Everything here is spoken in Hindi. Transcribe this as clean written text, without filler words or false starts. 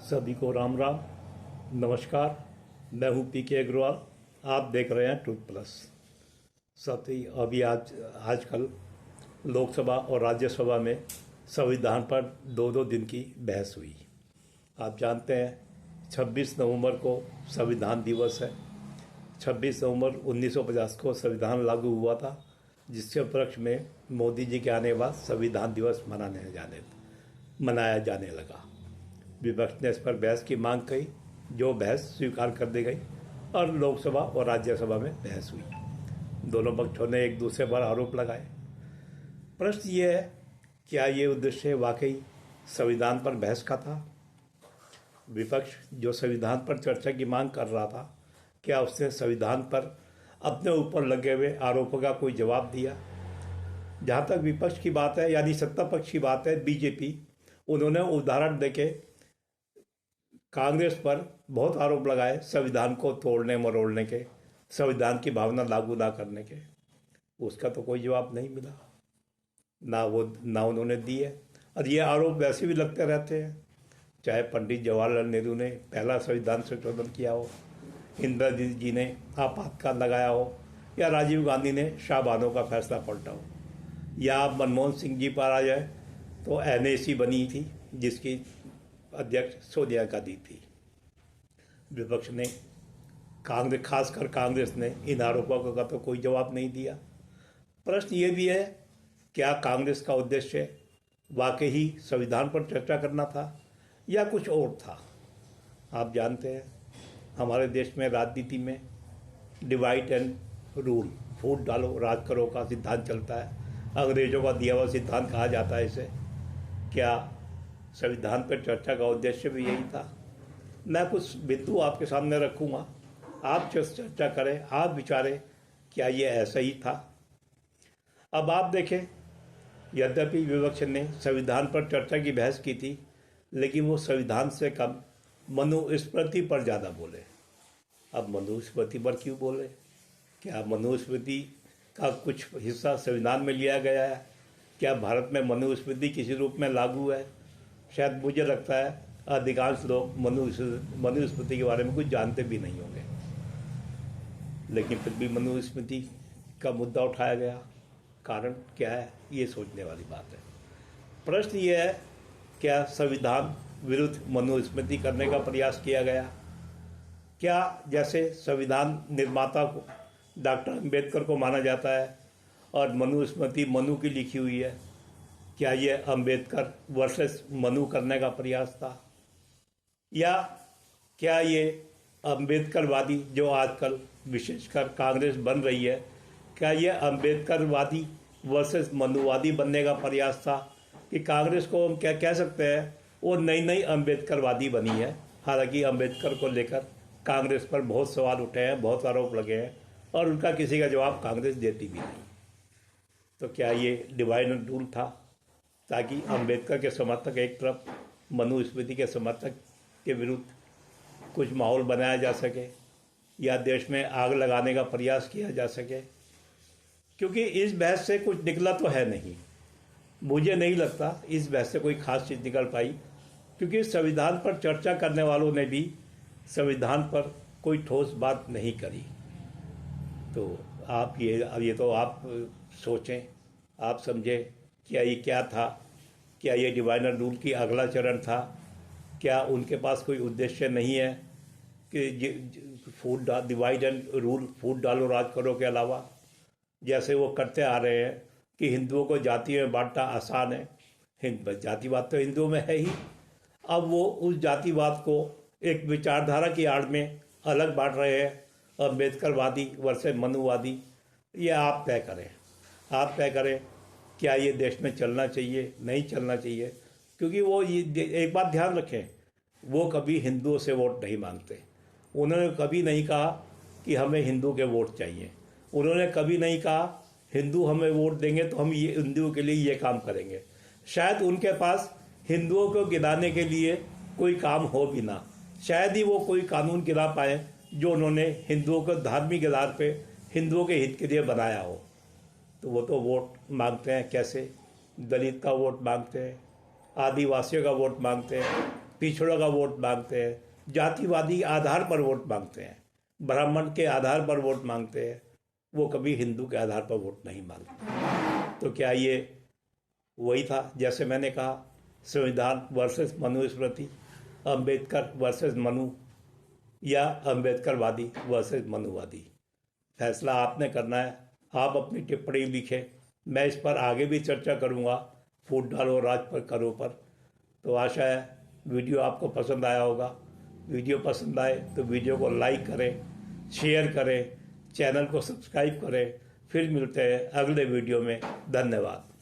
सभी को राम राम। नमस्कार। मैं हूं पीके अग्रवाल। आप देख रहे हैं ट्रूथ प्लस। साथ ही अभी आजकल लोकसभा और राज्यसभा में संविधान पर दो दो दिन की बहस हुई। आप जानते हैं 26 नवंबर को संविधान दिवस है। 26 नवंबर 1950 को संविधान लागू हुआ था, जिसके उपलक्ष्य में मोदी जी के आने के बाद संविधान दिवस मनाया जाने लगा। विपक्ष ने इस पर बहस की मांग की, जो बहस स्वीकार कर दी गई और लोकसभा और राज्यसभा में बहस हुई। दोनों पक्षों ने एक दूसरे पर आरोप लगाए। प्रश्न ये है, क्या ये उद्देश्य वाकई संविधान पर बहस का था? विपक्ष जो संविधान पर चर्चा की मांग कर रहा था, क्या उसने संविधान पर अपने ऊपर लगे हुए आरोपों का कोई जवाब दिया? जहाँ तक विपक्ष की बात है, यानी सत्ता पक्ष की बात है, बीजेपी, उन्होंने उदाहरण देके कांग्रेस पर बहुत आरोप लगाए संविधान को तोड़ने मरोड़ने के, संविधान की भावना लागू ना करने के। उसका तो कोई जवाब नहीं मिला, ना उन्होंने दी है। और ये आरोप वैसे भी लगते रहते हैं, चाहे पंडित जवाहरलाल नेहरू ने पहला संविधान संशोधन किया हो, इंदिरा जी ने आपातकाल लगाया हो, या राजीव गांधी ने शाहबानों का फैसला पलटा हो, या आप मनमोहन सिंह जी पर आ जाए तो एनएसी बनी थी, जिसकी अध्यक्ष सोनिया गांधी थी। विपक्ष ने खासकर कांग्रेस ने इन आरोपों का तो कोई जवाब नहीं दिया। प्रश्न ये भी है, क्या कांग्रेस का उद्देश्य वाकई ही संविधान पर चर्चा करना था या कुछ और था? आप जानते हैं हमारे देश में राजनीति में डिवाइड एंड रूल, फूट डालो राज करो का सिद्धांत चलता है। अंग्रेजों का दिया हुआ सिद्धांत कहा जाता है इसे। क्या संविधान पर चर्चा का उद्देश्य भी यही था? मैं कुछ बिंदु आपके सामने रखूँगा, आप चर्चा करें, आप विचारें, क्या ये ऐसा ही था? अब आप देखें, यद्यपि विपक्ष ने संविधान पर चर्चा की बहस की थी, लेकिन वो संविधान से कम मनुस्मृति पर ज़्यादा बोले। अब मनुस्मृति पर क्यों बोले? क्या मनुस्मृति का कुछ हिस्सा संविधान में लिया गया है? क्या भारत में मनुस्मृति किसी रूप में लागू है? शायद मुझे लगता है अधिकांश लोग मनुस्मृति के बारे में कुछ जानते भी नहीं होंगे, लेकिन फिर भी मनुस्मृति का मुद्दा उठाया गया। कारण क्या है, ये सोचने वाली बात है। प्रश्न ये है, क्या संविधान विरुद्ध मनुस्मृति करने का प्रयास किया गया? क्या जैसे संविधान निर्माता को डॉक्टर अम्बेडकर को माना जाता है और मनुस्मृति मनु की लिखी हुई है, क्या ये अम्बेडकर वर्सेस मनु करने का प्रयास था? या क्या ये अम्बेडकरवादी जो आजकल विशेषकर कांग्रेस बन रही है, क्या ये अम्बेडकरवादी वर्सेस मनुवादी बनने का प्रयास था? कि कांग्रेस को हम क्या कह सकते हैं, वो नई अम्बेडकरवादी बनी है। हालांकि अम्बेडकर को लेकर कांग्रेस पर बहुत सवाल उठे हैं, बहुत आरोप लगे हैं, और उनका किसी का जवाब कांग्रेस देती भी नहीं। तो क्या ये डिवाइड एंड रूल था, ताकि अम्बेडकर के समर्थक एक तरफ, मनुस्मृति के समर्थक के विरुद्ध कुछ माहौल बनाया जा सके, या देश में आग लगाने का प्रयास किया जा सके? क्योंकि इस बहस से कुछ निकला तो है नहीं। मुझे नहीं लगता इस बहस से कोई खास चीज़ निकल पाई, क्योंकि संविधान पर चर्चा करने वालों ने भी संविधान पर कोई ठोस बात नहीं करी। तो आप ये तो आप सोचें, आप समझें, क्या ये क्या था? क्या ये डिवाइड एंड रूल की अगला चरण था? क्या उनके पास कोई उद्देश्य नहीं है कि डिवाइड एंड रूल, फूट डालो राज करो के अलावा, जैसे वो करते आ रहे हैं कि हिंदुओं को जाति में बांटना आसान है। जातिवाद तो हिंदुओं में है ही। अब वो उस जातिवाद को एक विचारधारा की आड़ में अलग बांट रहे हैं, अम्बेडकरवादी वर्सेस मनुवादी। ये आप तय करें, क्या ये देश में चलना चाहिए, नहीं चलना चाहिए? क्योंकि वो ये एक बात ध्यान रखें, वो कभी हिंदुओं से वोट नहीं मांगते। उन्होंने कभी नहीं कहा कि हमें हिंदू के वोट चाहिए। उन्होंने कभी नहीं कहा हिंदू हमें वोट देंगे तो हम ये हिंदुओं के लिए ये काम करेंगे। शायद उनके पास हिंदुओं को गिराने के लिए कोई काम हो भी ना, शायद ही वो कोई कानून गिरा पाए जो उन्होंने हिंदुओं को धार्मिक आधार पे हिंदुओं के हित के लिए बनाया हो। तो वो तो वोट मांगते हैं, कैसे? दलित का वोट मांगते हैं, आदिवासियों का वोट मांगते हैं, पिछड़ों का वोट मांगते हैं, जातिवादी आधार पर वोट मांगते हैं, ब्राह्मण के आधार पर वोट मांगते हैं, वो कभी हिंदू के आधार पर वोट नहीं मांगते। तो क्या ये वही था, जैसे मैंने कहा, संविधान वर्सेस मनुस्मृति, अंबेडकर वर्सेस मनु, या अंबेडकरवादी वर्सेस मनुवादी? फैसला आपने करना है। आप अपनी टिप्पणी लिखें, मैं इस पर आगे भी चर्चा करूंगा फूट डालो राज पर करो पर। तो आशा है वीडियो आपको पसंद आया होगा। वीडियो पसंद आए तो वीडियो को लाइक करें, शेयर करें, चैनल को सब्सक्राइब करें। फिर मिलते हैं अगले वीडियो में। धन्यवाद।